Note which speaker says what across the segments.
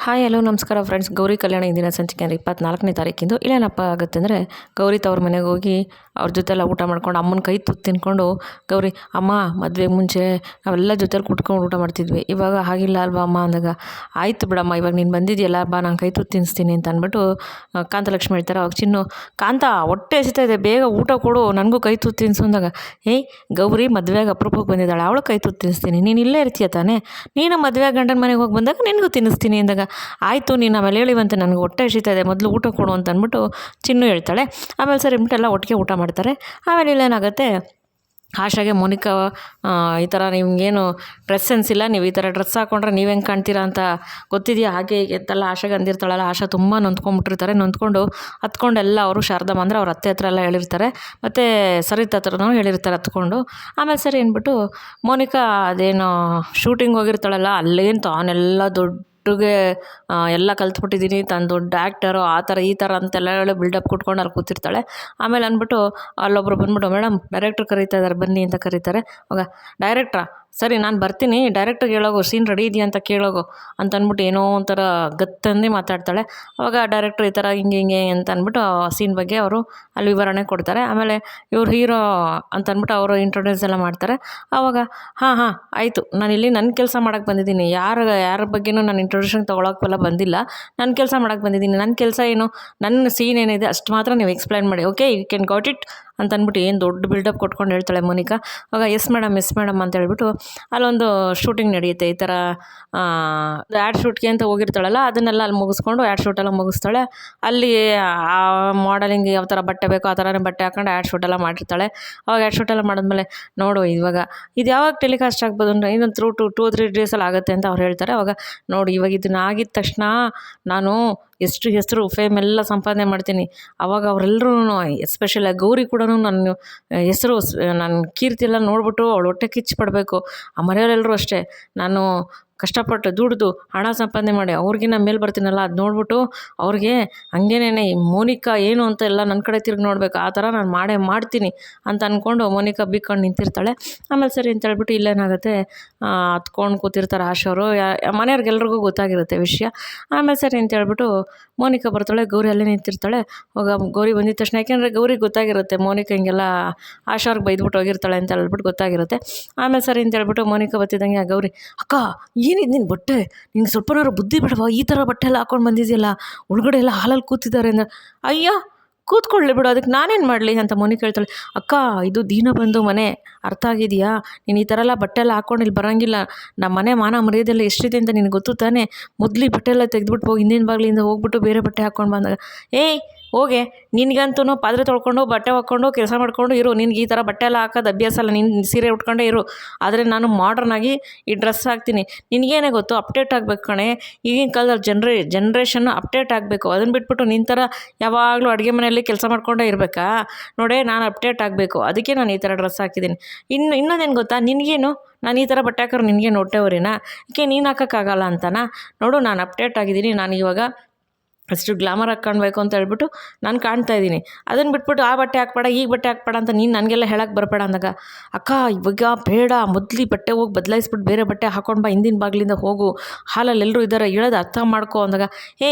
Speaker 1: Hi hello ನಮಸ್ಕಾರ friends. Gauri ಕಲ್ಯಾಣ ಇಂದಿನ ಸಂಚಿಕೆ ಅಂದರೆ 24ನೇ ತಾರೀಕಿಂದು ಇಲ್ಲೇನಪ್ಪ ಆಗುತ್ತೆ ಅಂದರೆ, ಗೌರಿ ತವ್ರ ಮನೆಗೆ ಹೋಗಿ ಅವ್ರ ಜೊತೆಲ್ಲ ಊಟ ಮಾಡ್ಕೊಂಡು ಅಮ್ಮನ ಕೈ ತುತ್ತು ತಿನ್ಕೊಂಡು, ಗೌರಿ ಅಮ್ಮ ಮದುವೆಗೆ ಮುಂಚೆ ನಾವೆಲ್ಲ ಜೊತೆಲಿ ಕುತ್ಕೊಂಡು ಊಟ ಮಾಡ್ತಿದ್ವಿ, ಇವಾಗ ಹಾಗಿಲ್ಲ ಅಲ್ವಾ ಅಮ್ಮ ಅಂದಾಗ, ಆಯಿತು ಬಿಡಮ್ಮ ಇವಾಗ ನೀನು ಬಂದಿದೆಯಲ್ಲ ಬಾ ನಾನು ಕೈ ತುತ್ತು ತಿನ್ನಿಸ್ತೀನಿ ಅಂತ ಅಂದ್ಬಿಟ್ಟು ಕಾಂತಲಕ್ಷ್ಮಿ ಹೇಳ್ತಾರೆ. ಅವಾಗ ಚಿನ್ನು, ಕಾಂತ ಹೊಟ್ಟೆ ಹಸಿತಾ ಇದೆ ಬೇಗ ಊಟ ಕೊಡು ನನಗೂ ಕೈ ತುತ್ತು ತಿನ್ನಿಸು ಅಂದಾಗ, ಏಯ್ ಗೌರಿ ಮದುವೆಗೆ ಅಪರೂಪಕ್ಕೆ ಬಂದಿದ್ದಾಳೆ ಅವಳು ಕೈ ತುತ್ತು ತಿನ್ನಿಸ್ತೀನಿ, ನೀನು ಇಲ್ಲೇ ಇರ್ತೀಯ ತಾನೇ, ನೀನು ಮದುವೆ ಗಂಡನ ಮನೆಗೆ ಹೋಗಿ ಬಂದಾಗ ನಿನಗೂ ತಿನ್ನಿಸ್ತೀನಿ ಅಂದಾಗ, ಆಯಿತು ನೀನು ಆಮೇಲೆ ಹೇಳಿವಂತೆ ನನಗೆ ಹೊಟ್ಟೆ ಹಸಿತಾ ಇದೆ ಮೊದಲು ಊಟ ಕೊಡು ಅಂತ ಅಂದ್ಬಿಟ್ಟು ಚಿನ್ನು ಹೇಳ್ತಾಳೆ. ಆಮೇಲೆ ಸರಿ ಅಂದ್ಬಿಟ್ಟು ಎಲ್ಲ ಒಟ್ಟಿಗೆ ಊಟ ಮಾಡ್ತಾರೆ. ಆಮೇಲೆ ಇಲ್ಲೇನಾಗುತ್ತೆ, ಆಶಾಗೆ ಮೋನಿಕಾ ಈ ಥರ ನಿಮಗೇನು ಡ್ರೆಸ್ ಸೆನ್ಸ್ ಇಲ್ಲ, ನೀವು ಈ ಥರ ಡ್ರೆಸ್ ಹಾಕ್ಕೊಂಡ್ರೆ ನೀವು ಹೆಂಗೆ ಕಾಣ್ತೀರಾ ಅಂತ ಗೊತ್ತಿದೆಯಾ ಹಾಗೆ ಹೀಗೆ ಅಂತೆಲ್ಲ ಆಶಾಗೆ ಅಂದಿರ್ತಾಳಲ್ಲ. ಆಶಾ ತುಂಬ ನೊಂದ್ಕೊಂಡ್ಬಿಟ್ಟಿರ್ತಾರೆ. ನೊಂದ್ಕೊಂಡು ಹತ್ಕೊಂಡೆಲ್ಲ ಅವರು ಶಾರದಮ್ಮ ಅಂದರೆ ಅವ್ರ ಅತ್ತೆ ಹತ್ರ ಎಲ್ಲ ಹೇಳಿರ್ತಾರೆ, ಮತ್ತು ಸರಿತ ಹತ್ರನೂ ಹೇಳಿರ್ತಾರೆ ಹತ್ಕೊಂಡು. ಆಮೇಲೆ ಸರಿ ಅಂದ್ಬಿಟ್ಟು ಮೋನಿಕಾ ಅದೇನೋ ಶೂಟಿಂಗ್ ಹೋಗಿರ್ತಾಳಲ್ಲ, ಅಲ್ಲೇನು ತಾನೆಲ್ಲ ದೊಡ್ಡಗೆ ಎಲ್ಲ ಕಲ್ತ್ಬಿಟ್ಟಿದ್ದೀನಿ, ತಾನು ದೊಡ್ಡ ಆ್ಯಕ್ಟರು ಆ ಥರ ಈ ಥರ ಅಂತೆಲ್ಲ ಹೇಳಿ ಬಿಲ್ಡಪ್ ಕೊಟ್ಕೊಂಡು ಅಲ್ಲಿ ಕೂತಿರ್ತಾಳೆ. ಆಮೇಲೆ ಅಂದ್ಬಿಟ್ಟು ಅಲ್ಲೊಬ್ರು ಬಂದ್ಬಿಟ್ಟು, ಮೇಡಮ್ ಡೈರೆಕ್ಟ್ರ್ ಕರೀತಾ ಇದ್ದಾರೆ ಬನ್ನಿ ಅಂತ ಕರೀತಾರೆ. ಅವಾಗ ಡೈರೆಕ್ಟ್ರಾ, ಸರಿ ನಾನು ಬರ್ತೀನಿ, ಡೈರೆಕ್ಟ್ರಿಗೆ ಹೇಳೋಗು ಸೀನ್ ರೆಡಿ ಇದೆಯಾ ಅಂತ ಕೇಳೋಗು ಅಂತ ಅಂದ್ಬಿಟ್ಟು ಏನೋ ಒಂಥರ ಗತ್ತಂದೇ ಮಾತಾಡ್ತಾಳೆ. ಅವಾಗ ಡೈರೆಕ್ಟ್ರ್ ಈ ಥರ ಹಿಂಗೆ ಹಿಂಗೆ ಅಂತ ಅಂದ್ಬಿಟ್ಟು ಆ ಸೀನ್ ಬಗ್ಗೆ ಅವರು ಅಲ್ಲಿ ವಿವರಣೆ ಕೊಡ್ತಾರೆ. ಆಮೇಲೆ ಇವ್ರು ಹೀರೋ ಅಂತ ಅಂದ್ಬಿಟ್ಟು ಅವರು ಇಂಟ್ರೊಡ್ಯೂಸ್ ಎಲ್ಲ ಮಾಡ್ತಾರೆ. ಆವಾಗ ಹಾಂ ಆಯಿತು, ನಾನಿಲ್ಲಿ ನನ್ನ ಕೆಲಸ ಮಾಡೋಕ್ಕೆ ಬಂದಿದ್ದೀನಿ, ಯಾರ ಬಗ್ಗೆನೂ ನಾನು ಇಂಟ್ರೊಡಕ್ಷನ್ ತೊಗೊಳಕ್ಕೆಲ್ಲ ಬಂದಿಲ್ಲ, ನನ್ನ ಕೆಲಸ ಮಾಡೋಕ್ಕೆ ಬಂದಿದ್ದೀನಿ. ನನ್ನ ಕೆಲಸ ಏನು, ನನ್ನ ಸೀನ್ ಏನಿದೆ ಅಷ್ಟು ಮಾತ್ರ ನೀವು ಎಕ್ಸ್ಪ್ಲೈನ್ ಮಾಡಿ, okay you can got it ಅಂತ ಅಂದ್ಬಿಟ್ಟು ಏನು ದೊಡ್ಡ ಬಿಲ್ಡಪ್ ಕೊಟ್ಕೊಂಡು ಹೇಳ್ತಾಳೆ ಮೋನಿಕಾ. ಆವಾಗ ಎಸ್ ಮೇಡಮ್ ಅಂತ ಹೇಳ್ಬಿಟ್ಟು ಅಲ್ಲೊಂದು ಶೂಟಿಂಗ್ ನಡೆಯುತ್ತೆ. ಈ ಥರ ಆ್ಯಡ್ ಶೂಟ್ಗೆ ಅಂತ ಹೋಗಿರ್ತಾಳಲ್ಲ, ಅದನ್ನೆಲ್ಲ ಅಲ್ಲಿ ಮುಗಿಸ್ಕೊಂಡು ಆ್ಯಡ್ ಶೂಟೆಲ್ಲ ಮುಗಿಸ್ತಾಳೆ. ಅಲ್ಲಿ ಆ ಮಾಡೆಲಿಂಗ್ ಯಾವ ಥರ ಬಟ್ಟೆ ಬೇಕೋ ಆ ಥರನೇ ಬಟ್ಟೆ ಹಾಕೊಂಡು ಆ್ಯಡ್ ಶೂಟೆಲ್ಲ ಮಾಡಿರ್ತಾಳೆ. ಅವಾಗ ಆ್ಯಡ್ ಶೂಟೆಲ್ಲ ಮಾಡಿದ್ಮೇಲೆ, ನೋಡು ಇವಾಗ ಇದು ಯಾವಾಗ ಟೆಲಿಕಾಸ್ಟ್ ಆಗ್ಬೋದು ಅಂದರೆ ಇನ್ನೊಂದು 2-3 ಡೇಸಲ್ಲಿ ಆಗುತ್ತೆ ಅಂತ ಅವ್ರು ಹೇಳ್ತಾರೆ. ಅವಾಗ ನೋಡಿ ಇವಾಗ ಇದನ್ನ ಆಗಿದ ತಕ್ಷಣ ನಾನು ಎಷ್ಟು ಹೆಸರು ಫೇಮ್ ಎಲ್ಲ ಸಂಪಾದನೆ ಮಾಡ್ತೀನಿ, ಆವಾಗ ಅವರೆಲ್ಲರೂ ಎಸ್ಪೆಷಲಿ ಗೌರಿ ಕೂಡ ನನ್ನ ಹೆಸರು ನನ್ನ ಕೀರ್ತಿ ಎಲ್ಲ ನೋಡ್ಬಿಟ್ಟು ಅವಳು ಹೊಟ್ಟೆ ಕಿಚ್ಚು ಪಡಬೇಕು. ಆ ಮನೆಯವರೆಲ್ಲರೂ ಅಷ್ಟೇ, ನಾನು ಕಷ್ಟಪಟ್ಟು ದುಡ್ದು ಹಣ ಸಂಪಾದನೆ ಮಾಡಿ ಅವ್ರಿಗಿನ್ನ ಮೇಲೆ ಬರ್ತೀನಲ್ಲ, ಅದು ನೋಡ್ಬಿಟ್ಟು ಅವ್ರಿಗೆ ಹಂಗೇನೇ ಈ ಮೋನಿಕಾ ಏನು ಅಂತ ಎಲ್ಲ ನನ್ನ ಕಡೆ ತಿರುಗಿ ನೋಡಬೇಕು, ಆ ಥರ ನಾನು ಮಾಡ್ತೀನಿ ಅಂತ ಅಂದ್ಕೊಂಡು ಮೋನಿಕಾ ಬಿಕ್ಕೊಂಡು ನಿಂತಿರ್ತಾಳೆ. ಆಮೇಲೆ ಸರಿ ಅಂತ ಹೇಳ್ಬಿಟ್ಟು ಇಲ್ಲೇನಾಗುತ್ತೆ, ಹತ್ಕೊಂಡು ಕೂತಿರ್ತಾರೆ ಆಶವರು, ಮನೆಯವ್ರಿಗೆಲ್ರಿಗೂ ಗೊತ್ತಾಗಿರುತ್ತೆ ವಿಷಯ. ಆಮೇಲೆ ಸರಿ ಅಂತ ಹೇಳ್ಬಿಟ್ಟು ಮೋನಿಕಾ ಬರ್ತಾಳೆ, ಗೌರಿ ಅಲ್ಲೇ ನಿಂತಿರ್ತಾಳೆ. ಆವಾಗ ಗೌರಿ ಬಂದಿದ ತಕ್ಷಣ, ಯಾಕೆಂದರೆ ಗೌರಿಗೆ ಗೊತ್ತಾಗಿರುತ್ತೆ ಮೋನಿಕಾ ಹಿಂಗೆಲ್ಲ ಆಶಾವ್ರಿಗೆ ಬೈದ್ಬಿಟ್ಟು ಹೋಗಿರ್ತಾಳೆ ಅಂತ ಹೇಳ್ಬಿಟ್ಟು ಗೊತ್ತಾಗಿರುತ್ತೆ. ಆಮೇಲೆ ಸರಿ ಅಂತ ಹೇಳ್ಬಿಟ್ಟು ಮೋನಿಕಾ ಬರ್ತಿದ್ದಂಗೆ ಗೌರಿ, ಅಕ್ಕ ಏನಿದೆ ನಿನ್ನ ಬಟ್ಟೆ, ನಿಂಗೆ ಸ್ವಲ್ಪನಾರು ಬುದ್ಧಿ ಬೇಡವಾ, ಈ ಥರ ಬಟ್ಟೆ ಎಲ್ಲ ಹಾಕ್ಕೊಂಡು ಬಂದಿದೆಯಲ್ಲ, ಒಳಗಡೆ ಎಲ್ಲ ಹಾಲಲ್ಲಿ ಕೂತಿದ್ದಾರೆ ಅಂದರೆ, ಅಯ್ಯೋ ಕೂತ್ಕೊಳ್ಳಿ ಬಿಡು ಅದಕ್ಕೆ ನಾನೇನು ಮಾಡಲಿ ಅಂತ ಮೋನಿಕಾ ಹೇಳ್ತಾಳೆ. ಅಕ್ಕ ಇದು ದೀನ ಬಂದು ಮನೆ, ಅರ್ಥ ಆಗಿದೆಯಾ, ನೀನು ಈ ಥರ ಎಲ್ಲ ಬಟ್ಟೆ ಎಲ್ಲ ಹಾಕ್ಕೊಂಡು ಇಲ್ಲಿ ಬರೋಂಗಿಲ್ಲ, ನಮ್ಮ ಮನೆ ಮಾನ ಮರ್ಯಾದೆಲ್ಲ ಎಷ್ಟಿದೆ ಅಂತ ನಿನಗೆ ಗೊತ್ತು ತಾನೇ, ಮೊದಲು ಈ ಬಟ್ಟೆ ಎಲ್ಲ ತೆಗೆದ್ಬಿಟ್ಟು ಹೋಗಿ ಹಿಂದಿನ ಬಾಗಿಲಿಂದ ಹೋಗ್ಬಿಟ್ಟು ಬೇರೆ ಬಟ್ಟೆ ಹಾಕ್ಕೊಂಡು ಬಂದಾಗ, ಏಯ್ ಹೋಗೆ ನಿನಗಂತೂ ಪಾತ್ರೆ ತೊಳ್ಕೊಂಡು ಬಟ್ಟೆ ಹಾಕ್ಕೊಂಡು ಕೆಲಸ ಮಾಡ್ಕೊಂಡು ಇರು, ನಿನ್ಗೆ ಈ ಥರ ಬಟ್ಟೆ ಎಲ್ಲ ಹಾಕೋದು ಅಭ್ಯಾಸ ಅಲ್ಲ, ನೀನು ಸೀರೆ ಉಟ್ಕೊಂಡೇ ಇರು, ಆದರೆ ನಾನು ಮಾಡ್ರನ್ನಾಗಿ ಈ ಡ್ರೆಸ್ ಹಾಕ್ತೀನಿ, ನಿನಗೇನೇ ಗೊತ್ತು ಅಪ್ಡೇಟ್ ಆಗಬೇಕು ಕಣೆ, ಈಗಿನ ಕಾಲದಲ್ಲಿ ಜನ್ರೇಷನ್ನು ಅಪ್ಡೇಟ್ ಆಗಬೇಕು, ಅದನ್ನು ಬಿಟ್ಬಿಟ್ಟು ನಿನ್ನ ಥರ ಯಾವಾಗಲೂ ಅಡುಗೆ ಮನೆಯಲ್ಲಿ ಕೆಲಸ ಮಾಡ್ಕೊಂಡೇ ಇರಬೇಕಾ, ನೋಡೇ ನಾನು ಅಪ್ಡೇಟ್ ಆಗಬೇಕು, ಅದಕ್ಕೆ ನಾನು ಈ ಥರ ಡ್ರೆಸ್ ಹಾಕಿದ್ದೀನಿ. ಇನ್ನೊಂದೇನು ಗೊತ್ತಾ, ನಿನಗೇನು ನಾನು ಈ ಥರ ಬಟ್ಟೆ ಹಾಕೋರು ನಿನಗೇನು ಹೊಟ್ಟೆವರಿನಾ, ಏಕೆ ನೀನು ಹಾಕೋಕ್ಕಾಗಲ್ಲ ಅಂತನಾ, ನೋಡು ನಾನು ಅಪ್ಡೇಟ್ ಆಗಿದ್ದೀನಿ, ನಾನು ಇವಾಗ ಅಷ್ಟು ಗ್ಲಾಮರಾಗಿ ಕಾಣಬೇಕು ಅಂತ ಹೇಳ್ಬಿಟ್ಟು ನಾನು ಕಾಣ್ತಾ ಇದ್ದೀನಿ, ಅದನ್ನು ಬಿಟ್ಬಿಟ್ಟು ಆ ಬಟ್ಟೆ ಹಾಕ್ಬೇಡ ಈ ಬಟ್ಟೆ ಹಾಕ್ಬೇಡ ಅಂತ ನೀನು ನನಗೆಲ್ಲ ಹೇಳಕ್ಕೆ ಬರಬೇಡ ಅಂದಾಗ, ಅಕ್ಕ ಇವಾಗ ಬೇಡ, ಮೊದಲು ಬಟ್ಟೆ ಹೋಗಿ ಬದಲಾಯಿಸ್ಬಿಟ್ಟು ಬೇರೆ ಬಟ್ಟೆ ಹಾಕ್ಕೊಂಡು ಬಾ, ಹಿಂದಿನ ಬಾಗಿಲಿಂದ ಹೋಗು, ಹಾಲಲ್ಲಿ ಎಲ್ಲರೂ ಇದ್ದಾರೆ ಹೇಳೋದು ಅರ್ಥ ಮಾಡ್ಕೊ ಅಂದಾಗ,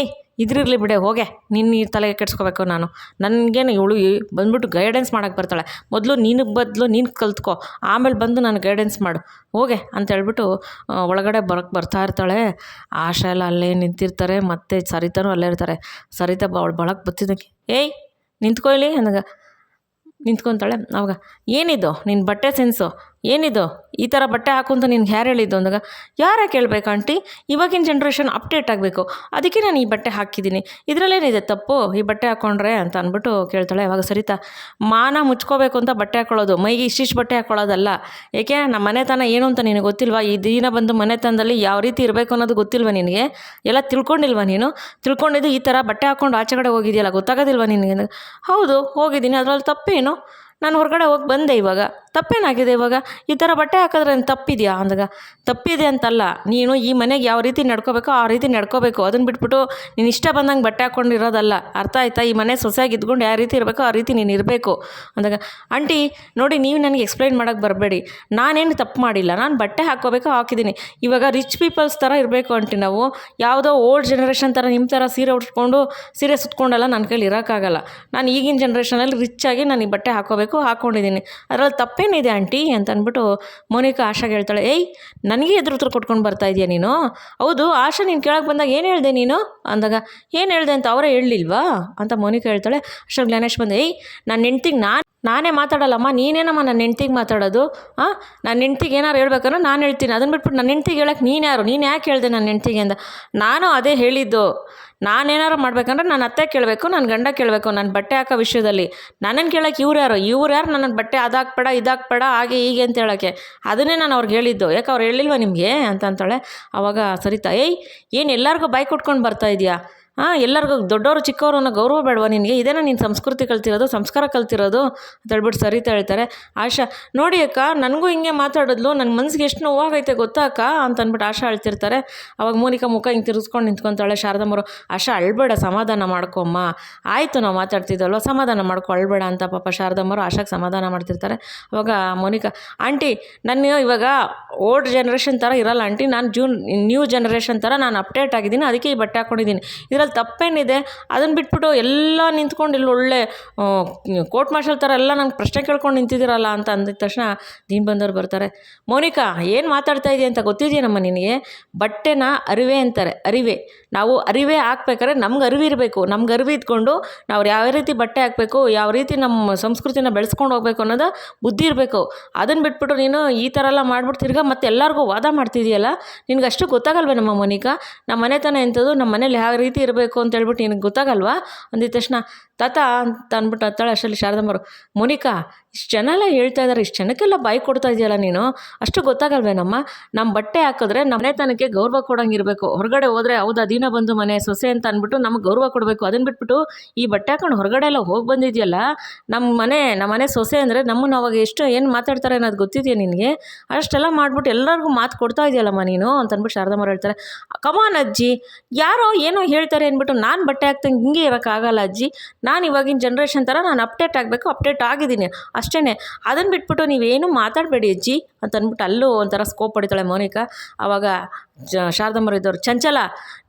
Speaker 1: ಇದ್ರಿರಲಿ ಬಿಡೆ ಹೋಗೆ, ನಿನ್ನ ಈ ತಲೆಗೆ ಕೆಡ್ಸ್ಕೋಬೇಕು, ನನಗೇನು ಇವಳು ಬಂದ್ಬಿಟ್ಟು ಗೈಡೆನ್ಸ್ ಮಾಡೋಕ್ಕೆ ಬರ್ತಾಳೆ, ಮೊದಲು ನೀನು ಕಲ್ತ್ಕೊ, ಆಮೇಲೆ ಬಂದು ನಾನು ಗೈಡೆನ್ಸ್ ಮಾಡು ಹೋಗೆ ಅಂತ ಹೇಳ್ಬಿಟ್ಟು ಒಳಗಡೆ ಬರ್ತಾ ಇರ್ತಾಳೆ. ಆಶಾ ಎಲ್ಲ ಅಲ್ಲೇ ನಿಂತಿರ್ತಾರೆ, ಮತ್ತು ಸರಿತಾನೂ ಅಲ್ಲೇ ಇರ್ತಾರೆ. ಸರಿತಾ ಅವಳು ಬಳಕ್ಕೆ ಬರ್ತಿದ್ದಕ್ಕೆ, ನಿಂತ್ಕೊ ಇಲ್ಲಿ ಅಂದಾಗ ನಿಂತ್ಕೊತಾಳೆ. ಅವಾಗ ಏನಿದು ನಿನ್ನ ಬಟ್ಟೆ ಸೆನ್ಸು, ಏನಿದು ಈ ಥರ ಬಟ್ಟೆ ಹಾಕುಂತ ನಿನ್ಗೆ ಯಾರು ಹೇಳಿದ್ದು ಅಂದಾಗ, ಯಾರೇ ಕೇಳಬೇಕು ಆಂಟಿ, ಇವಾಗಿನ ಜನ್ರೇಷನ್ ಅಪ್ಡೇಟ್ ಆಗಬೇಕು, ಅದಕ್ಕೆ ನಾನು ಈ ಬಟ್ಟೆ ಹಾಕಿದ್ದೀನಿ, ಇದರಲ್ಲೇನಿದೆ ತಪ್ಪು ಈ ಬಟ್ಟೆ ಹಾಕ್ಕೊಂಡ್ರೆ ಅಂತ ಅಂದ್ಬಿಟ್ಟು ಕೇಳ್ತಾಳೆ. ಅವಾಗ ಸರಿತಾ, ಮಾನ ಮುಚ್ಕೋಬೇಕು ಅಂತ ಬಟ್ಟೆ ಹಾಕ್ಕೊಳ್ಳೋದು, ಮೈಗೆ ಇಷ್ಟಿಷ್ಟು ಬಟ್ಟೆ ಹಾಕ್ಕೊಳ್ಳೋದಲ್ಲ, ಏಕೆ ನಮ್ಮ ಮನೆತನ ಏನು ಅಂತ ನಿನಗೆ ಗೊತ್ತಿಲ್ವಾ, ಈ ದಿನ ಬಂದು ಮನೆತನದಲ್ಲಿ ಯಾವ ರೀತಿ ಇರಬೇಕು ಅನ್ನೋದು ಗೊತ್ತಿಲ್ವ ನಿನಗೆ, ಎಲ್ಲ ತಿಳ್ಕೊಂಡಿಲ್ವ ನೀನು, ತಿಳ್ಕೊಂಡಿದ್ದು ಈ ಥರ ಬಟ್ಟೆ ಹಾಕ್ಕೊಂಡು ಆಚೆ ಕಡೆ ಹೋಗಿದೆಯಲ್ಲ ಗೊತ್ತಾಗೋದಿಲ್ವ ನಿನಗೆ, ಹೌದು ಹೋಗಿದ್ದೀನಿ, ಅದರಲ್ಲಿ ತಪ್ಪೇನು, ನಾನು ಹೊರಗಡೆ ಹೋಗಿ ಬಂದೆ ಇವಾಗ, ತಪ್ಪೇನಾಗಿದೆ ಇವಾಗ? ಈ ಥರ ಬಟ್ಟೆ ಹಾಕಿದ್ರೆ ತಪ್ಪಿದೆಯಾ ಅಂದಾಗ, ತಪ್ಪಿದೆ ಅಂತಲ್ಲ, ನೀನು ಈ ಮನೆಗೆ ಯಾವ ರೀತಿ ನಡ್ಕೋಬೇಕೋ ಆ ರೀತಿ ನಡ್ಕೋಬೇಕು. ಅದನ್ನು ಬಿಟ್ಬಿಟ್ಟು ನೀನು ಇಷ್ಟ ಬಂದಂಗೆ ಬಟ್ಟೆ ಹಾಕ್ಕೊಂಡಿರೋದಲ್ಲ, ಅರ್ಥ ಆಯ್ತಾ? ಈ ಮನೆ ಸೊಸೆಯಾಗಿ ಇದ್ಕೊಂಡು ಯಾವ ರೀತಿ ಇರಬೇಕೋ ಆ ರೀತಿ ನೀನು ಇರಬೇಕು ಅಂದಾಗ, ಆಂಟಿ ನೋಡಿ ನೀವು ನನಗೆ ಎಕ್ಸ್ಪ್ಲೈನ್ ಮಾಡೋಕ್ಕೆ ಬರಬೇಡಿ, ನಾನೇನು ತಪ್ಪು ಮಾಡಿಲ್ಲ, ನಾನು ಬಟ್ಟೆ ಹಾಕ್ಕೋಬೇಕು ಹಾಕಿದ್ದೀನಿ. ಇವಾಗ ರಿಚ್ ಪೀಪಲ್ಸ್ ಥರ ಇರಬೇಕು ಆಂಟಿ ನಾವು, ಯಾವುದೋ ಓಲ್ಡ್ ಜನ್ರೇಷನ್ ಥರ ನಿಮ್ಮ ಥರ ಸೀರೆ ಉಟ್ಕೊಂಡು ಸೀರೆ ಸುತ್ಕೊಂಡೆಲ್ಲ ನನ್ನ ಕೈಲಿ ಇರೋಕ್ಕಾಗಲ್ಲ. ನಾನು ಈಗಿನ ಜನ್ರೇಷನಲ್ಲಿ ರಿಚ್ಚಾಗಿ ನಾನು ಈ ಬಟ್ಟೆ ಹಾಕ್ಕೊಂಡಿದ್ದೀನಿ, ಅದರಲ್ಲಿ ತಪ್ಪೇನಿದೆ ಆಂಟಿ ಅಂತ ಅಂದ್ಬಿಟ್ಟು ಮೋನಿಕಾ ಆಶಾಗೆ ಹೇಳ್ತಾಳೆ. ಏಯ್ ನನಗೆ ಎದುರು ಉತ್ತರ ಕೊಟ್ಕೊಂಡು ಬರ್ತಾ ಇದೆಯಾ ನೀನು? ಹೌದು ಆಶಾ ನೀನು ಕೇಳಕ್ಕೆ ಬಂದಾಗ ಏನು ಹೇಳಿದೆ ನೀನು ಅಂದಾಗ, ಏನು ಹೇಳಿದೆ ಅಂತ ಅವರೇ ಹೇಳಲಿಲ್ವಾ ಅಂತ ಮೋನಿಕಾ ಹೇಳ್ತಾಳೆ. ಅಷ್ಟೊಂದು ಜ್ಞಾನೇಶ್ ಬಂದೆ, ಏಯ್ ನನ್ನ ಹೆಂಡ್ತಿಗೆ ನಾನೇ ಮಾತಾಡಲ್ಲಮ್ಮ, ನೀನೇನಮ್ಮ ನನ್ನ ಹೆಂಡ್ತಿಗೆ ಮಾತಾಡೋದು? ನನ್ನ ಹೆಂಡ್ತಿಗೆ ಏನಾರು ಹೇಳ್ಬೇಕಂದ್ರೆ ನಾನು ಹೇಳ್ತೀನಿ, ಅದನ್ನು ಬಿಟ್ಬಿಟ್ಟು ನನ್ನ ಹೆಂಡ್ತಿಗೆ ಹೇಳಕ್ಕೆ ನೀನು ಯಾರು? ನೀನು ಯಾಕೆ ಹೇಳಿದೆ ನನ್ನ ಹೆಂಡ್ತಿಗೆ ಅಂದ. ನಾನು ಅದೇ ಹೇಳಿದ್ದು, ನಾನೇನಾರು ಮಾಡ್ಬೇಕಂದ್ರೆ ನನ್ನ ಅತ್ತೆ ಕೇಳಬೇಕು, ನನ್ನ ಗಂಡ ಕೇಳಬೇಕು ನನ್ನ ಬಟ್ಟೆ ಹಾಕೋ ವಿಷಯದಲ್ಲಿ. ನನ್ನನ್ನು ಕೇಳೋಕ್ಕೆ ಇವ್ರು ಯಾರು ನನ್ನ ಬಟ್ಟೆ ಅದಾಕ್ಬೇಡ ಇದಾಕ್ಬೇಡ ಹಾಗೆ ಹೀಗೆ ಅಂತ ಹೇಳೋಕ್ಕೆ? ಅದನ್ನೇ ನಾನು ಅವ್ರಿಗೆ ಹೇಳಿದ್ದು. ಯಾಕೆ ಅವ್ರು ಹೇಳಿಲ್ವ ನಿಮಗೆ ಅಂತ ಅಂತಾಳೆ. ಆವಾಗ ಸರಿತಾ, ಏಯ್ ಏನು ಎಲ್ಲರಿಗೂ ಬಾಯಿ ಕೊಟ್ಕೊಂಡು ಬರ್ತಾ ಇದೆಯಾ? ಎಲ್ಲರಿಗೂ ದೊಡ್ಡವರು ಚಿಕ್ಕವರು ಅನ್ನೋ ಗೌರವ ಬೇಡವಾ ನಿನಗೆ? ಇದೇನೋ ನೀನು ಸಂಸ್ಕೃತಿ ಕಲ್ತಿರೋದು, ಸಂಸ್ಕಾರ ಕಲ್ತಿರೋದು ಅಂತ ಹೇಳ್ಬಿಟ್ಟು ಸರಿತಾ ಹೇಳ್ತಾರೆ. ಆಶಾ, ನೋಡಿ ಅಕ್ಕ ನನಗೂ ಹಿಂಗೆ ಮಾತಾಡಿದ್ಲು, ನನ್ನ ಮನಸ್ಸಿಗೆ ಎಷ್ಟು ನೋವಾಗೈತೆ ಗೊತ್ತಾ ಅಕ್ಕ ಅಂತ ಅಂದ್ಬಿಟ್ಟು ಆಶಾ ಹೇಳ್ತಿರ್ತಾರೆ. ಅವಾಗ ಮೋನಿಕಾ ಮುಖ ಹಿಂಗೆ ತಿರ್ಸ್ಕೊಂಡು ನಿಂತ್ಕೊತಾಳೆ. ಶಾರದಮ್ಮರು, ಆಶಾ ಅಳ್ಬೇಡ, ಸಮಾಧಾನ ಮಾಡ್ಕೊಮ್ಮ, ಆಯಿತು ನಾವು ಮಾತಾಡ್ತಿದ್ದಲ್ವ, ಸಮಾಧಾನ ಮಾಡ್ಕೊ, ಅಳ್ಬೇಡ ಅಂತ ಪಾಪ ಶಾರದಮ್ಮರು ಆಶಾಗೆ ಸಮಾಧಾನ ಮಾಡ್ತಿರ್ತಾರೆ. ಅವಾಗ ಮೋನಿಕಾ, ಆಂಟಿ ನಾನು ಇವಾಗ ಓಲ್ಡ್ ಜನ್ರೇಷನ್ ಥರ ಇರಲ್ಲ ಆಂಟಿ, ನಾನು ನ್ಯೂ ಜನ್ರೇಷನ್ ಥರ ನಾನು ಅಪ್ಡೇಟ್ ಆಗಿದ್ದೀನಿ, ಅದಕ್ಕೆ ಈ ಬಟ್ಟೆ ಹಾಕ್ಕೊಂಡಿದ್ದೀನಿ, ಇದರಲ್ಲಿ ತಪ್ಪೇನಿದೆ? ಅದನ್ನು ಬಿಟ್ಬಿಟ್ಟು ಎಲ್ಲ ನಿಂತ್ಕೊಂಡು ಇಲ್ಲಿ ಒಳ್ಳೆ ಕೋರ್ಟ್ ಮಾರ್ಷಲ್ ಥರ ಎಲ್ಲ ನಂಗೆ ಪ್ರಶ್ನೆ ಕೇಳ್ಕೊಂಡು ನಿಂತಿದ್ದೀರಲ್ಲ ಅಂತ ಅಂದಿದ ತಕ್ಷಣ ದೀನ್ ಬಂದವ್ರು ಬರ್ತಾರೆ. ಮೋನಿಕಾ ಏನು ಮಾತಾಡ್ತಾ ಇದೆಯಾ ಅಂತ ಗೊತ್ತಿದೆಯೇನಮ್ಮ ನಿನಗೆ? ಬಟ್ಟೆನ ಅರಿವೆ ಅಂತಾರೆ, ಅರಿವೆ. ನಾವು ಅರಿವೆ ಹಾಕ್ಬೇಕಾದ್ರೆ ನಮ್ಗೆ ಅರಿವಿರಬೇಕು, ನಮ್ಗೆ ಅರಿವಿದ್ಕೊಂಡು ನಾವು ಯಾವ ರೀತಿ ಬಟ್ಟೆ ಹಾಕಬೇಕು, ಯಾವ ರೀತಿ ನಮ್ಮ ಸಂಸ್ಕೃತಿನ ಬೆಳೆಸ್ಕೊಂಡು ಹೋಗ್ಬೇಕು ಅನ್ನೋದು ಬುದ್ಧಿ ಇರಬೇಕು. ಅದನ್ನು ಬಿಟ್ಬಿಟ್ಟು ನೀನು ಈ ಥರ ಎಲ್ಲ ಮಾಡ್ಬಿಟ್ಟು ತಿರ್ಗಾ ಮತ್ತೆ ಎಲ್ಲರಿಗೂ ವಾದ ಮಾಡ್ತಿದೆಯಲ್ಲ, ನಿನಗೆ ಅಷ್ಟು ಗೊತ್ತಾಗಲ್ವೇ ನಮ್ಮ ಮೋನಿಕಾ? ನಮ್ಮ ಮನೆತನ ಎಂಥದ್ದು, ನಮ್ಮ ಮನೇಲಿ ಯಾವ ರೀತಿ ಇರಬೇಕು ಅಂತ ಹೇಳ್ಬಿಟ್ಟು ನಿನಗೆ ಗೊತ್ತಾಗಲ್ವಾ ಅಂದಿದ ತಕ್ಷಣ ತಾತ ಅಂತ ಅಂದ್ಬಿಟ್ಟು ಹತ್ತಾಳೆ. ಅಷ್ಟರಲ್ಲಿ ಶಾರದಮ್ಮರು, ಮೋನಿಕಾ ಇಷ್ಟು ಜನ ಎಲ್ಲ ಹೇಳ್ತಾ ಇದ್ದಾರೆ, ಇಷ್ಟು ಜನಕ್ಕೆಲ್ಲ ಬಾಯಿ ಕೊಡ್ತಾ ಇದೆಯಲ್ಲ ನೀನು, ಅಷ್ಟು ಗೊತ್ತಾಗಲ್ವೇನಮ್ಮ? ನಮ್ಮ ಬಟ್ಟೆ ಹಾಕಿದ್ರೆ ನಮ್ಮ ಮನೆತನಕ್ಕೆ ಗೌರವ ಕೊಡೋಂಗಿರಬೇಕು. ಹೊರಗಡೆ ಹೋದರೆ ಹೌದು ಅದಿನ ಬಂದು ಮನೆ ಸೊಸೆ ಅಂತ ಅಂದ್ಬಿಟ್ಟು ನಮಗೆ ಗೌರವ ಕೊಡಬೇಕು. ಅದನ್ನು ಬಿಟ್ಬಿಟ್ಟು ಈ ಬಟ್ಟೆ ಹಾಕೊಂಡು ಹೊರಗಡೆ ಎಲ್ಲ ಹೋಗಿ ಬಂದಿದೆಯಲ್ಲ, ನಮ್ಮ ಮನೆ ಸೊಸೆ ಅಂದರೆ ನಮ್ಮನ್ನು ಅವಾಗ ಎಷ್ಟು ಏನು ಮಾತಾಡ್ತಾರೆ ಅನ್ನೋದು ಗೊತ್ತಿದೆಯಾ ನಿನಗೆ? ಅಷ್ಟೆಲ್ಲ ಮಾಡಿಬಿಟ್ಟು ಎಲ್ಲರಿಗೂ ಮಾತು ಕೊಡ್ತಾ ಇದೆಯಲ್ಲಮ್ಮ ನೀನು ಅಂತ ಅಂದ್ಬಿಟ್ಟು ಶಾರದಮ್ಮರು ಹೇಳ್ತಾರೆ. ಕಮಾನ್ ಅಜ್ಜಿ, ಯಾರೋ ಏನೋ ಹೇಳ್ತಾರೆ ಅಂದ್ಬಿಟ್ಟು ನಾನು ಬಟ್ಟೆ ಹಾಕ್ತಂಗೆ ಹಿಂಗೆ ಇರೋಕ್ಕಾಗಲ್ಲ ಅಜ್ಜಿ, ನಾನು ಇವಾಗಿನ ಜನ್ರೇಷನ್ ಥರ ನಾನು ಅಪ್ಡೇಟ್ ಆಗಬೇಕು, ಅಪ್ಡೇಟ್ ಆಗಿದ್ದೀನಿ ಅಷ್ಟೇ, ಅದನ್ನು ಬಿಟ್ಬಿಟ್ಟು ನೀವೇನು ಮಾತಾಡಬೇಡಿ ಅಜ್ಜಿ ಅಂತ ಅಂದ್ಬಿಟ್ಟು ಅಲ್ಲೂ ಒಂಥರ ಸ್ಕೋಪ್ ಹೊಡಿತಾಳೆ ಮೋನಿಕಾ. ಆವಾಗ ಶಾರದಮ್ಮರು ಇದ್ದವ್ರು, ಚಂಚಲ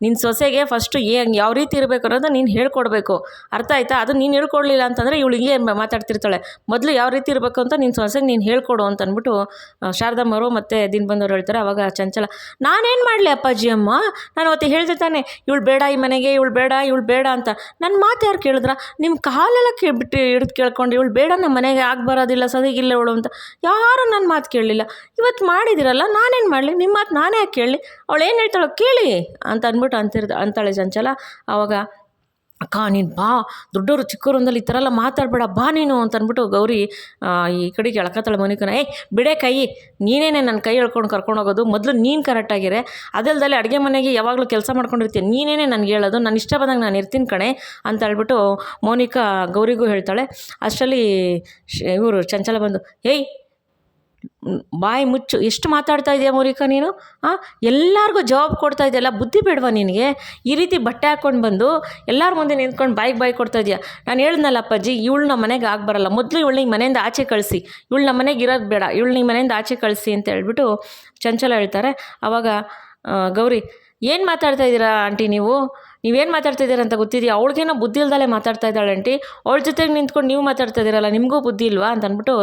Speaker 1: ನಿನ್ನ ಸೊಸೆಗೆ ಫಸ್ಟು ಯಾವ ರೀತಿ ಇರಬೇಕು ಅನ್ನೋದು ನೀನು ಹೇಳ್ಕೊಡ್ಬೇಕು, ಅರ್ಥ ಆಯ್ತಾ? ಅದು ನೀನು ಹೇಳ್ಕೊಡ್ಲಿಲ್ಲ ಅಂತಂದರೆ ಇವಳು ಹಿಂಗೆ ಮಾತಾಡ್ತಿರ್ತಾಳೆ. ಮೊದಲು ಯಾವ ರೀತಿ ಇರಬೇಕು ಅಂತ ನಿನ್ನ ಸೊಸೆಗೆ ನೀನು ಹೇಳ್ಕೊಡು ಅಂತ ಅಂದ್ಬಿಟ್ಟು ಶಾರದಮ್ಮರು ಮತ್ತು ದಿನ ಬಂದವರು ಹೇಳ್ತಾರೆ. ಆವಾಗ ಚಂಚಲ, ನಾನೇನು ಮಾಡಲಿ ಅಪ್ಪಾಜಿ ಅಮ್ಮ, ನಾನು ಅವತ್ತು ಹೇಳ್ದೆ ತಾನೆ ಇವಳು ಬೇಡ ಈ ಮನೆಗೆ, ಇವಳು ಬೇಡ ಅಂತ. ನನ್ನ ಮಾತು ಯಾರು ಕೇಳಿದ್ರ? ನಿಮ್ಮ ಕಾಲೆಲ್ಲ ಬಿಟ್ಟು ಹಿಡಿದು ಕೇಳ್ಕೊಂಡು ಇವಳು ಬೇಡ ನಮ್ಮ ಮನೆಗೆ ಆಗಿ ಬರೋದಿಲ್ಲ ಸದಿಗಿಲ್ಲ ಇವಳು ಅಂತ ಯಾರು ನನ್ನ ಮಾತು ಕೇಳಲಿಲ್ಲ. ಇವತ್ತು ಮಾಡಿದಿರಲ್ಲ, ನಾನೇನು ಮಾಡಲಿ, ನಿಮ್ಮ ಮಾತು ನಾನೇ ಯಾಕೆ ಕೇಳಲಿ, ಅವಳು ಏನು ಹೇಳ್ತಾಳೋ ಕೇಳಿ ಅಂತ ಅಂದ್ಬಿಟ್ಟು ಅಂತಾಳೆ ಚಂಚಲ. ಆವಾಗ ಅಕ್ಕ ನೀನು ಬಾ, ದೊಡ್ಡವರು ಚಿಕ್ಕವರು ಅಂದಲ್ಲಿ ಈ ಥರ ಎಲ್ಲ ಮಾತಾಡಬೇಡ ಬಾ ನೀನು ಅಂತ ಅಂದ್ಬಿಟ್ಟು ಗೌರಿ ಈ ಕಡೆಗೆ ಎಳ್ಕತ್ತಾಳೆ ಮೋನಿಕನ. ಬಿಡೇ ಕೈ, ನೀನೇನೆ ನನ್ನ ಕೈ ಎಳ್ಕೊಂಡು ಕರ್ಕೊಂಡು ಹೋಗೋದು, ಮೊದಲು ನೀನು ಕರೆಕ್ಟಾಗಿರೆ, ಅದಲ್ದಲ್ಲೇ ಅಡುಗೆ ಮನೆಗೆ ಯಾವಾಗಲೂ ಕೆಲಸ ಮಾಡ್ಕೊಂಡಿರ್ತೀನಿ, ನೀನೇನೆ ನನಗೆ ಹೇಳೋದು, ನಾನು ಇಷ್ಟ ಬಂದಾಗ ನಾನು ಇರ್ತೀನಿ ಕಣೆ ಅಂತ ಹೇಳ್ಬಿಟ್ಟು ಮೋನಿಕಾ ಗೌರಿಗೂ ಹೇಳ್ತಾಳೆ. ಅಷ್ಟರಲ್ಲಿ ಇವರು ಚಂಚಲ ಬಂದು, ಏಯ್ ಬಾಯಿ ಮುಚ್ಚು, ಎಷ್ಟು ಮಾತಾಡ್ತಾ ಇದೆಯಾ ಮೋನಿಕಾ ನೀನು? ಎಲ್ಲರಿಗೂ ಜವಾಬ್ ಕೊಡ್ತಾ ಇದೆಯಲ್ಲ, ಬುದ್ಧಿ ಬೇಡವಾ ನಿನಗೆ? ಈ ರೀತಿ ಬಟ್ಟೆ ಹಾಕ್ಕೊಂಡು ಬಂದು ಎಲ್ಲರ ಮುಂದೆ ನಿಂತ್ಕೊಂಡು ಬಾಯಿ ಕೊಡ್ತಾ ಇದೆಯಾ? ನಾನು ಹೇಳ್ದನಲ್ಲ ಅಪ್ಪಾಜಿ, ಇವಳು ನಮ್ಮ ಮನೆಗೆ ಆಗಿ ಬರಲ್ಲ, ಮೊದಲು ಇವಳು ನಿಮ್ಮ ಮನೆಯಿಂದ ಆಚೆ ಕಳಿಸಿ, ಇವಳು ನಮ್ಮ ಮನೆಗೆ ಇರೋದು ಬೇಡ, ಇವಳು ನಿಮ್ಮ ಮನೆಯಿಂದ ಆಚೆ ಕಳಿಸಿ ಅಂತ ಹೇಳ್ಬಿಟ್ಟು ಚಂಚಲ ಹೇಳ್ತಾರೆ. ಆವಾಗ ಗೌರಿ, ಏನು ಮಾತಾಡ್ತಾ ಇದ್ದೀರಾ ಆಂಟಿ ನೀವೇನು ಮಾತಾಡ್ತಾ ಇದ್ದೀರಾ ಅಂತ ಗೊತ್ತಿದೆಯಾ? ಅವಳಿಗೇನೋ ಬುದ್ಧಿ ಇಲ್ದಲೇ ಮಾತಾಡ್ತಾ ಇದ್ದಾಳೆ ಆಂಟಿ, ಅವಳ ಜೊತೆಗೆ ನಿಂತ್ಕೊಂಡು ನೀವು ಮಾತಾಡ್ತಾ ಇದ್ದೀರಲ್ಲ, ನಿಮಗೂ ಬುದ್ಧಿ ಇಲ್ವಾ ಅಂತ ಅಂದ್ಬಿಟ್ಟು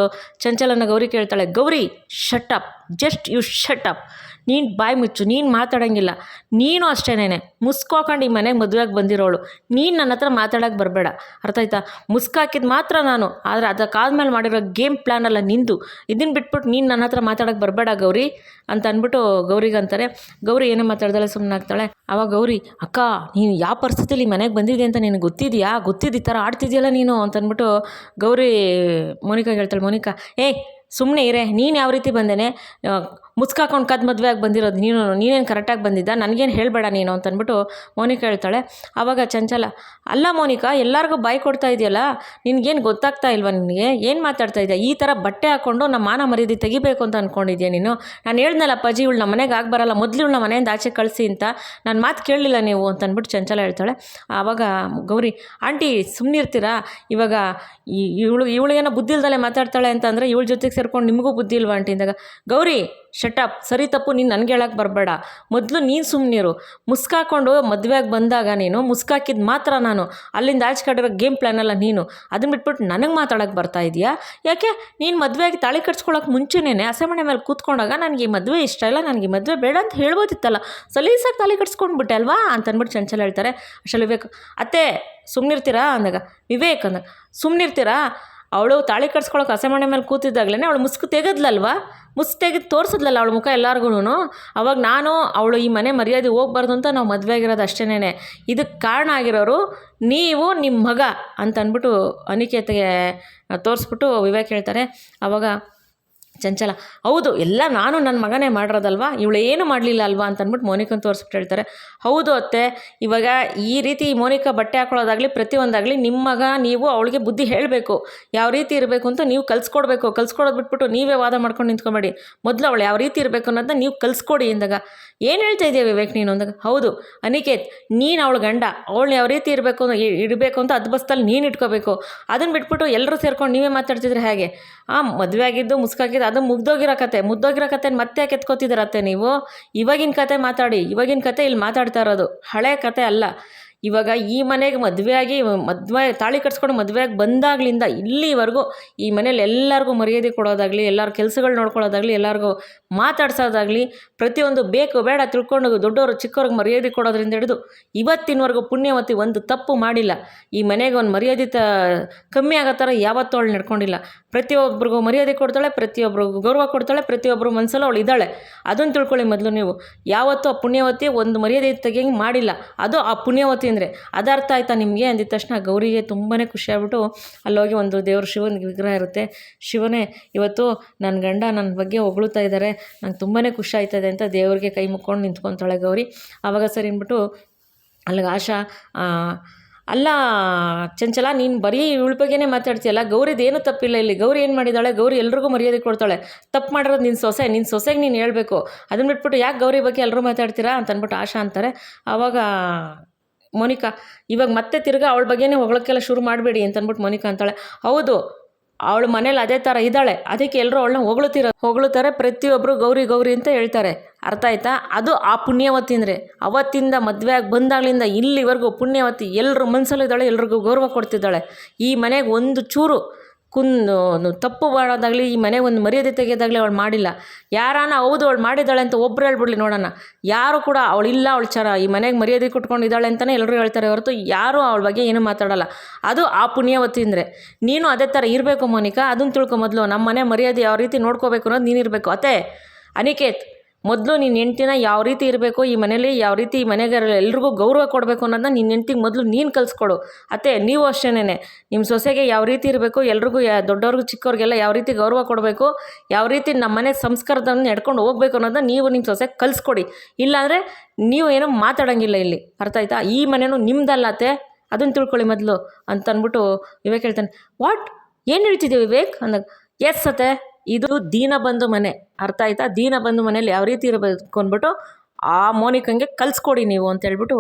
Speaker 1: ಚಂಚಲನ ಗೌರಿ ಕೇಳ್ತಾಳೆ. Gauri shut up, just you shut up, ನೀನು ಬಾಯಿ ಮುಚ್ಚು, ನೀನು ಮಾತಾಡೋಂಗಿಲ್ಲ, ನೀನು ಅಷ್ಟೇನೇನೆ ಮುಸ್ಕೋಕೊಂಡು ಈ ಮನೆಗೆ ಮದುವೆಗೆ ಬಂದಿರೋಳು, ನೀನು ನನ್ನ ಹತ್ರ ಮಾತಾಡೋಕ್ಕೆ ಬರಬೇಡ, ಅರ್ಥ ಆಯ್ತಾ? ಮುಸ್ಕಾಕಿದ್ದು ಮಾತ್ರ ನಾನು, ಆದರೆ ಅದಕ್ಕಾದ್ಮೇಲೆ ಮಾಡಿರೋ ಗೇಮ್ ಪ್ಲ್ಯಾನ್ ಅಲ್ಲ ನಿಂದು, ಇದನ್ನು ಬಿಟ್ಬಿಟ್ಟು ನೀನು ನನ್ನ ಹತ್ರ ಮಾತಾಡೋಕ್ಕೆ ಬರಬೇಡ ಗೌರಿ ಅಂತ ಅಂದ್ಬಿಟ್ಟು ಗೌರಿಗಂತಾರೆ. ಗೌರಿ ಏನೋ ಮಾತಾಡ್ದಲ್ಲ ಸುಮ್ಮನೆ ಆಗ್ತಾಳೆ. ಆವಾಗ ಗೌರಿ, ಅಕ್ಕ ನೀನು ಯಾವ ಪರಿಸ್ಥಿತಿಯಲ್ಲಿ ಮನೆಗೆ ಬಂದಿದೆ ಅಂತ ನಿನಗೆ ಗೊತ್ತಿದೆಯಾ? ಈ ಥರ ಆಡ್ತಿದ್ಯಲ್ಲ ನೀನು ಅಂತಂದ್ಬಿಟ್ಟು ಗೌರಿ ಮೋನಿಕಾಗೆ ಹೇಳ್ತಾಳೆ. ಮೋನಿಕಾ, ಸುಮ್ಮನೆ ಇರೇ, ನೀನು ಯಾವ ರೀತಿ ಬಂದೇನೆ, ಮುಚ್ಕಾಕೊಂಡು ಕದ್ದು ಮದುವೆ ಆಗಿ ಬಂದಿರೋದು ನೀನೇನು ಕರೆಕ್ಟಾಗಿ ಬಂದಿದ್ದ, ನನಗೇನು ಹೇಳಬೇಡ ನೀನು ಅಂತಂದ್ಬಿಟ್ಟು ಮೋನಿಕಾ ಹೇಳ್ತಾಳೆ. ಆವಾಗ ಚಂಚಲ, ಅಲ್ಲ ಮೋನಿಕಾ, ಎಲ್ಲರಿಗೂ ಬಾಯಿ ಕೊಡ್ತಾ ಇದೆಯಲ್ಲ, ನಿನಗೇನು ಗೊತ್ತಾಗ್ತಾ ಇಲ್ವಾ, ನಿನಗೆ ಏನು ಮಾತಾಡ್ತಾ ಇದೆಯಾ? ಈ ಥರ ಬಟ್ಟೆ ಹಾಕ್ಕೊಂಡು ನಮ್ಮ ಮಾನ ಮರ್ಯಾದೆ ತೆಗಿಬೇಕು ಅಂತ ಅಂದ್ಕೊಂಡಿದ್ಯಾ ನೀನು? ನಾನು ಹೇಳ್ದಲ್ಲ ಅಪ್ಪಾಜಿ, ಇವಳು ನಮ್ಮ ಮನೆಗೆ ಬರಲ್ಲ, ಮೊದಲು ಇವಳು ನಮ್ಮ ಮನೆಯಿಂದ ಆಚೆ ಕಳಿಸಿ ಅಂತ, ನನ್ನ ಮಾತು ಕೇಳಲಿಲ್ಲ ನೀವು ಅಂತಂದ್ಬಿಟ್ಟು ಚಂಚಲ ಹೇಳ್ತಾಳೆ. ಆವಾಗ ಗೌರಿ, ಆಂಟಿ ಸುಮ್ಮನಿರ್ತೀರಾ, ಇವಾಗ ಇವಳಿಗೇನೋ ಬುದ್ಧಿ ಇಲ್ದಲೆ ಮಾತಾಡ್ತಾಳೆ ಅಂತಂದರೆ ಇವಳ ಜೊತೆಗೆ ಸೇರ್ಕೊಂಡು ನಿಮಗೂ ಬುದ್ಧಿ ಇಲ್ವಾ ಆಂಟಿ ಅಂದಾಗ, ಗೌರಿ ಶಟಪ್, ಸರಿ ತಪ್ಪು ನೀನು ನನಗೆ ಹೇಳಕ್ಕೆ ಬರಬೇಡ, ಮೊದಲು ನೀನು ಸುಮ್ಮನಿರು. ಮುಸ್ಕಾಕೊಂಡು ಮದುವೆಯಾಗಿ ಬಂದಾಗ ನೀನು ಮುಸ್ಕಾಕಿದ್ದು ಮಾತ್ರ ನಾನು, ಅಲ್ಲಿಂದ ಆಚೆ ಕಡೆ ಗೇಮ್ ಪ್ಲ್ಯಾನ್ ಅಲ್ಲ ನೀನು, ಅದನ್ನ ಬಿಟ್ಬಿಟ್ಟು ನನಗೆ ಮಾತಾಡೋಕ್ಕೆ ಬರ್ತಾ ಇದೆಯಾ? ಯಾಕೆ ನೀನು ಮದುವೆಯಾಗಿ ತಾಳಿ ಕಟ್ಸ್ಕೊಳಕ್ಕೆ ಮುಂಚೆನೇ ಹಸೆಮಣೆ ಮೇಲೆ ಕೂತ್ಕೊಂಡಾಗ ನನಗೆ ಈ ಮದುವೆ ಇಷ್ಟ ಇಲ್ಲ, ನನಗೆ ಈ ಮದುವೆ ಬೇಡ ಅಂತ ಹೇಳ್ಬೋದಿತ್ತಲ್ಲ, ಸಲೀಸಾಗಿ ತಾಳಿ ಕಟ್ಸ್ಕೊಂಡ್ಬಿಟ್ಟೆ ಅಲ್ವಾ ಅಂತಂದ್ಬಿಟ್ಟು ಚಂಚಲ ಹೇಳ್ತಾರೆ. ಅಷ್ಟರಲ್ಲಿ ವಿವೇಕ್, ಅತ್ತೆ ಸುಮ್ಮನಿರ್ತೀರಾ ಅಂದಾಗ, ವಿವೇಕ್ ಅಂದಾಗ, ಸುಮ್ಮನಿರ್ತೀರಾ, ಅವಳು ತಾಳಿ ಕಟ್ಸ್ಕೊಳಕ್ಕೆ ಹಸೆಮಣೆ ಮೇಲೆ ಕೂತಿದ್ದಾಗಲೇ ಅವಳು ಮುಸ್ಕು ತೆಗೆದ್ಲಲ್ವಾ, ತೆಗೆದು ತೋರಿಸಿದ್ಲಲ್ಲ ಅವಳ ಮುಖ ಎಲ್ಲರಿಗೂ. ಅವಾಗ ನಾನು ಅವಳು ಈ ಮನೆ ಮರ್ಯಾದೆ ಹೋಗ್ಬಾರ್ದು ಅಂತ ನಾವು ಮದುವೆ ಆಗಿರೋದು ಅಷ್ಟೇನೆ, ಇದಕ್ಕೆ ಕಾರಣ ಆಗಿರೋರು ನೀವು, ನಿಮ್ಮ ಮಗ ಅಂತ ಅಂದ್ಬಿಟ್ಟು ಅನಿಕೇತಗೆ ತೋರಿಸ್ಬಿಟ್ಟು ವಿವೇಕ್ ಹೇಳ್ತಾರೆ. ಆವಾಗ ಚಂಚಲ, ಹೌದು ಎಲ್ಲ ನಾನು ನನ್ನ ಮಗನೇ ಮಾಡಿರೋದಲ್ವಾ, ಇವಳು ಏನು ಮಾಡಲಿಲ್ಲ ಅಲ್ವಾ ಅಂತ ಅಂದ್ಬಿಟ್ಟು ಮೋನಿಕನ್ ತೋರಿಸ್ಬಿಟ್ಟು ಹೇಳ್ತಾರೆ. ಹೌದು ಅತ್ತೆ, ಇವಾಗ ಈ ರೀತಿ ಮೋನಿಕಾ ಬಟ್ಟೆ ಹಾಕೊಳ್ಳೋದಾಗಲಿ ಪ್ರತಿಯೊಂದಾಗಲಿ ನಿಮ್ಮ ಮಗ ನೀವು ಅವಳಿಗೆ ಬುದ್ಧಿ ಹೇಳಬೇಕು, ಯಾವ ರೀತಿ ಇರಬೇಕು ಅಂತ ನೀವು ಕಲ್ಸ್ಕೊಡೋದು ಬಿಟ್ಬಿಟ್ಟು ನೀವೇ ವಾದ ಮಾಡ್ಕೊಂಡು ನಿಂತ್ಕೊಬೇಡಿ, ಮೊದಲು ಅವಳು ಯಾವ ರೀತಿ ಇರಬೇಕು ಅನ್ನೋದನ್ನ ನೀವು ಕಲಿಸ್ಕೊಡಿ ಎಂದಾಗ, ಏನು ಹೇಳ್ತಾ ಇದೆಯಾ ವಿವೇಕ್ ನೀನು ಅಂದಾಗ, ಹೌದು ಅನಿಕೇತ್, ನೀನು ಅವಳು ಗಂಡ, ಅವಳು ಯಾವ ರೀತಿ ಇರಬೇಕು ಅಂತ ಅದು ಬಸ್ತಲ್ಲಿ ನೀನು ಇಟ್ಕೋಬೇಕು, ಅದನ್ನು ಬಿಟ್ಬಿಟ್ಟು ಎಲ್ಲರೂ ಸೇರ್ಕೊಂಡು ನೀವೇ ಮಾತಾಡ್ತಿದ್ರೆ ಹೇಗೆ? ಮದುವೆ ಆಗಿದ್ದು ಮುಸ್ಕಾಗಿದ್ದು ಅದು ಮುಗ್ದೋಗಿರೋ ಕತೆ ಮತ್ತೆ ಯಾಕೆ ಎತ್ಕೋತಿದ್ದೀರತ್ತೆ ನೀವು? ಇವಾಗಿನ ಕತೆ ಮಾತಾಡಿ, ಇವಾಗಿನ ಕತೆ ಇಲ್ಲಿ ಮಾತಾಡ್ತಾ ಇರೋದು ಹಳೆ ಕತೆ ಅಲ್ಲ. ಇವಾಗ ಈ ಮನೆಗೆ ಮದುವೆ ತಾಳಿ ಕಟ್ಸ್ಕೊಂಡು ಮದುವೆಯಾಗಿ ಬಂದಾಗಲಿಂದ ಇಲ್ಲಿವರೆಗೂ ಈ ಮನೇಲಿ ಎಲ್ಲರಿಗೂ ಮರ್ಯಾದೆ ಕೊಡೋದಾಗಲಿ, ಎಲ್ಲರ ಕೆಲಸಗಳು ನೋಡ್ಕೊಳ್ಳೋದಾಗಲಿ, ಎಲ್ಲರಿಗೂ ಮಾತಾಡ್ಸೋದಾಗಲಿ, ಪ್ರತಿಯೊಂದು ಬೇಕು ಬೇಡ ತಿಳ್ಕೊಂಡು ದೊಡ್ಡವರು ಚಿಕ್ಕವ್ರಿಗೆ ಮರ್ಯಾದೆ ಕೊಡೋದ್ರಿಂದ ಹಿಡಿದು ಇವತ್ತಿನವರೆಗೂ ಪುಣ್ಯವತಿ ಒಂದು ತಪ್ಪು ಮಾಡಿಲ್ಲ. ಈ ಮನೆಗೆ ಒಂದು ಮರ್ಯಾದೆ ಕಮ್ಮಿ ಆಗೋ ಥರ ಯಾವತ್ತೂ ಅವಳು ನಡ್ಕೊಂಡಿಲ್ಲ. ಪ್ರತಿಯೊಬ್ಬರಿಗೂ ಮರ್ಯಾದೆ ಕೊಡ್ತಾಳೆ, ಪ್ರತಿಯೊಬ್ಬರಿಗೂ ಗೌರವ ಕೊಡ್ತಾಳೆ, ಪ್ರತಿಯೊಬ್ಬರು ಮನಸ್ಸಲ್ಲೂ ಅವಳು ಇದ್ದಾಳೆ. ಅದನ್ನು ತಿಳ್ಕೊಳ್ಳಿ ಮೊದಲು ನೀವು. ಯಾವತ್ತೂ ಆ ಪುಣ್ಯವತಿ ಒಂದು ಮರ್ಯಾದೆ ತೆಗಿಯಂಗೆ ಮಾಡಿಲ್ಲ, ಅದು ಆ ಪುಣ್ಯವತಿ ಅಂದರೆ. ಅದು ಅರ್ಥ ಆಯ್ತಾ ನಿಮಗೆ ಅಂದಿದ ತಕ್ಷಣ ಗೌರಿಗೆ ತುಂಬಾ ಖುಷಿ ಆಗ್ಬಿಟ್ಟು ಅಲ್ಲೋಗಿ ಒಂದು ದೇವ್ರ ಶಿವನ ವಿಗ್ರಹ ಇರುತ್ತೆ, ಶಿವನೇ ಇವತ್ತು ನನ್ನ ಗಂಡ ನನ್ನ ಬಗ್ಗೆ ಹೊಗಳುತ್ತಾ ಇದ್ದಾರೆ, ನಂಗೆ ತುಂಬಾ ಖುಷಿ ಆಯ್ತದೆ ಅಂತ ದೇವ್ರಿಗೆ ಕೈ ಮುಕ್ಕೊಂಡು ನಿಂತ್ಕೊತಾಳೆ ಗೌರಿ. ಆವಾಗ ಸರಿ ಅಂದ್ಬಿಟ್ಟು ಅಲ್ಲಿಗೆ ಆಶಾ, ಅಲ್ಲ ಚಂಚಲ, ನೀನು ಬರೀ ಇವಳ ಬಗ್ಗೆನೇ ಮಾತಾಡ್ತೀಯಲ್ಲ, ಗೌರಿದೇನು ತಪ್ಪಿಲ್ಲ ಇಲ್ಲಿ, ಗೌರಿ ಏನು ಮಾಡಿದ್ದಾಳೆ, ಗೌರಿ ಎಲ್ರಿಗೂ ಮರ್ಯಾದೆ ಕೊಡ್ತಾಳೆ, ತಪ್ಪು ಮಾಡಿರೋದು ನಿನ್ನ ಸೊಸೆಗೆ ನೀನು ಹೇಳಬೇಕು, ಅದನ್ನ ಬಿಟ್ಬಿಟ್ಟು ಯಾಕೆ ಗೌರಿ ಬಗ್ಗೆ ಎಲ್ಲರೂ ಮಾತಾಡ್ತೀರಾ ಅಂತ ಅಂದ್ಬಿಟ್ಟು ಆಶಾ ಅಂತಾರೆ. ಆವಾಗ ಮೋನಿಕಾ, ಇವಾಗ ಮತ್ತೆ ತಿರ್ಗಾ ಅವಳ ಬಗ್ಗೆನೇ ಹೊಗಳಕ್ಕೆಲ್ಲ ಶುರು ಮಾಡಬೇಡಿ ಅಂತ ಅಂದ್ಬಿಟ್ಟು ಮೋನಿಕಾ ಅಂತಾಳೆ. ಹೌದು, ಅವಳು ಮನೇಲಿ ಅದೇ ಥರ ಇದ್ದಾಳೆ, ಅದಕ್ಕೆ ಎಲ್ಲರೂ ಅವಳನ್ನ ಹೊಗಳುತ್ತಾರೆ, ಪ್ರತಿಯೊಬ್ಬರು ಗೌರಿ ಅಂತ ಹೇಳ್ತಾರೆ. ಅರ್ಥ ಆಯ್ತಾ? ಅದು ಆ ಪುಣ್ಯವತಿ ಅಂದರೆ. ಅವತ್ತಿಂದ ಮದುವೆಯಾಗಿ ಬಂದಾಗಲಿಂದ ಇಲ್ಲಿವರೆಗೂ ಪುಣ್ಯವತಿ ಎಲ್ಲರ ಮನಸ್ಸಲ್ಲಿದ್ದಾಳೆ, ಎಲ್ರಿಗೂ ಗೌರವ ಕೊಡ್ತಿದ್ದಾಳೆ. ಈ ಮನೆಗೆ ಒಂದು ಚೂರು ತಪ್ಪು ಮಾಡೋದಾಗಲಿ, ಈ ಮನೆಗೆ ಒಂದು ಮರ್ಯಾದೆ ತೆಗೆಯೋದಾಗಲಿ ಅವಳು ಮಾಡಿಲ್ಲ. ಯಾರಾನ ಹೌದು ಅವಳು ಮಾಡಿದ್ದಾಳೆ ಅಂತ ಒಬ್ರು ಹೇಳ್ಬಿಡ್ಲಿ ನೋಡೋಣ, ಯಾರು ಕೂಡ ಅವಳಿಲ್ಲ, ಅವಳು ಈ ಮನೆಗೆ ಮರ್ಯಾದೆ ಕೊಟ್ಕೊಂಡಿದ್ದಾಳೆ ಅಂತಲೇ ಎಲ್ಲರೂ ಹೇಳ್ತಾರೆ ಹೊರತು ಯಾರೂ ಅವಳ ಬಗ್ಗೆ ಏನೂ ಮಾತಾಡೋಲ್ಲ. ಅದು ಆ ಪುಣ್ಯವತಿ ಅಂದರೆ. ನೀನು ಅದೇ ಥರ ಇರಬೇಕು ಮೋನಿಕಾ, ಅದನ್ನು ತಿಳ್ಕೊ ಮೊದಲು. ನಮ್ಮ ಮನೆ ಮರ್ಯಾದೆ ಯಾವ ರೀತಿ ನೋಡ್ಕೋಬೇಕು ಅನ್ನೋದು ನೀನಿರಬೇಕು. ಅತ್ತೆ ಅನಿಕೇತ್, ಮೊದಲು ನಿನ್ನ ಹೆಂಡ್ತಿನ ಯಾವ ರೀತಿ ಇರಬೇಕು, ಈ ಮನೇಲಿ ಯಾವ ರೀತಿ ಈ ಮನೆಗೆ ಎಲ್ರಿಗೂ ಗೌರವ ಕೊಡಬೇಕು ಅನ್ನೋದನ್ನ ನಿನ್ನ ಹೆಂಡ್ತಿಗೆ ಮೊದಲು ನೀನು ಕಲಿಸ್ಕೊಡು. ಅತ್ತೆ ನೀವು ಅಷ್ಟೇನೆ, ನಿಮ್ಮ ಸೊಸೆಗೆ ಯಾವ ರೀತಿ ಇರಬೇಕು, ಎಲ್ರಿಗೂ ದೊಡ್ಡವ್ರಿಗೂ ಚಿಕ್ಕವ್ರಿಗೆಲ್ಲ ಯಾವ ರೀತಿ ಗೌರವ ಕೊಡಬೇಕು, ಯಾವ ರೀತಿ ನಮ್ಮ ಮನೆ ಸಂಸ್ಕಾರದನ್ನು ನಡ್ಕೊಂಡು ಹೋಗ್ಬೇಕು ಅನ್ನೋದನ್ನ ನೀವು ನಿಮ್ಮ ಸೊಸೆಗೆ ಕಲಿಸ್ಕೊಡಿ. ಇಲ್ಲಾಂದರೆ ನೀವು ಏನೋ ಮಾತಾಡೋಂಗಿಲ್ಲ ಇಲ್ಲಿ. ಅರ್ಥ ಆಯ್ತಾ? ಈ ಮನೆಯೂ ನಿಮ್ದಲ್ಲ ಅತ್ತೆ, ಅದನ್ನು ತಿಳ್ಕೊಳ್ಳಿ ಮೊದಲು ಅಂತ ಅಂದ್ಬಿಟ್ಟು ವಿವೇಕ್ ಹೇಳ್ತಾನೆ. ವಾಟ್, ಏನು ಹೇಳ್ತಿದ್ದೀವಿ ವಿವೇಕ್ ಅಂದಾಗ, ಎಸ್ ಅತ್ತೆ, ಇದು ದೀನಬಂಧು ಮನೆ. ಅರ್ಥ ಆಯ್ತಾ? ದೀನಬಂಧು ಮನೇಲಿ ಯಾವ ರೀತಿ ಇರಬೇಕು ಅಂದ್ಬಿಟ್ಟು ಆ ಮೋನಿಕಂಗೆ ಕಲಿಸ್ಕೊಡಿ ನೀವು ಅಂತ ಹೇಳ್ಬಿಟ್ಟು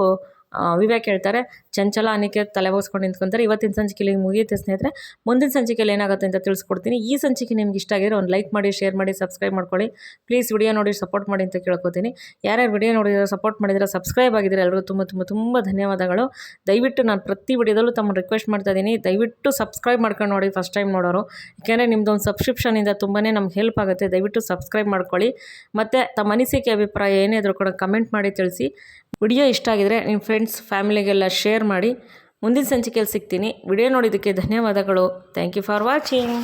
Speaker 1: ವಿವೇಕ್ ಹೇಳ್ತಾರೆ. ಚಂಚಲ ಅನಿಕೇತ್ ತಲೆ ಬೋಸ್ಕೊಂಡು ನಿಂತ್ಕೊಂತಾರೆ. ಇವತ್ತಿನ ಸಂಚಿಕೆಯಲ್ಲಿ ಮುಗಿಯುತ್ತೆ ಸ್ನೇಹಿತರೆ. ಮುಂದಿನ ಸಂಚಿಕೆಯಲ್ಲಿ ಏನಾಗುತ್ತೆ ಅಂತ ತಿಳಿಸ್ಕೊಡ್ತೀನಿ. ಈ ಸಂಚಿಕೆ ನಿಮ್ಗೆ ಇಷ್ಟ ಆಗಿದ್ರೆ ಒಂದು ಲೈಕ್ ಮಾಡಿ, ಶೇರ್ ಮಾಡಿ, ಸಬ್ಸ್ಕ್ರೈಬ್ ಮಾಡ್ಕೊಳ್ಳಿ. ಪ್ಲೀಸ್ ವಿಡಿಯೋ ನೋಡಿ ಸಪೋರ್ಟ್ ಮಾಡಿ ಅಂತ ಕೇಳ್ಕೊತೀನಿ. ಯಾರ್ಯಾರು ವಿಡಿಯೋ ನೋಡಿದ್ರೆ ಸಪೋರ್ಟ್ ಮಾಡಿದ್ರೆ, ಸಬ್ಸ್ಕ್ರೈಬ್ ಆಗಿದ್ರೆ ಎಲ್ಲರೂ ತುಂಬ ಧನ್ಯವಾದಗಳು. ದಯವಿಟ್ಟು ನಾನು ಪ್ರತಿ ವಿಡಿಯೋದಲ್ಲೂ ತಮ್ಮ ರಿಕ್ವೆಸ್ಟ್ ಮಾಡ್ತಾ ಇದ್ದೀನಿ, ದಯವಿಟ್ಟು ಸಬ್ಸ್ಕ್ರೈಬ್ ಮಾಡ್ಕೊಂಡು ನೋಡಿ ಫಸ್ಟ್ ಟೈಮ್ ನೋಡೋರು. ಯಾಕೆಂದರೆ ನಿಮ್ಮದೊಂದು ಸಬ್ಸ್ಕ್ರಿಪ್ಷನಿಂದ ತುಂಬಾ ನಮ್ಗೆ ಹೆಲ್ಪ್ ಆಗುತ್ತೆ. ದಯವಿಟ್ಟು ಸಬ್ಸ್ಕ್ರೈಬ್ ಮಾಡ್ಕೊಳ್ಳಿ. ಮತ್ತು ತಮ್ಮ ಅನಿಸಿಕೆ ಅಭಿಪ್ರಾಯ ಏನೇ ಇದ್ರೂ ಕೂಡ ಕಮೆಂಟ್ ಮಾಡಿ ತಿಳಿಸಿ. ವಿಡಿಯೋ ಇಷ್ಟ ಆಗಿದರೆ ನಿಮ್ಮ ಫ್ರೆಂಡ್ಸ್ ಫ್ಯಾಮಿಲಿಗೆಲ್ಲ ಶೇರ್ ಮಾಡಿ. ಮುಂದಿನ ಸಂಚಿಕೆಯಲ್ಲಿ ಸಿಗ್ತೀನಿ. ವಿಡಿಯೋ ನೋಡಿದ್ದಕ್ಕೆ ಧನ್ಯವಾದಗಳು. Thank you for watching.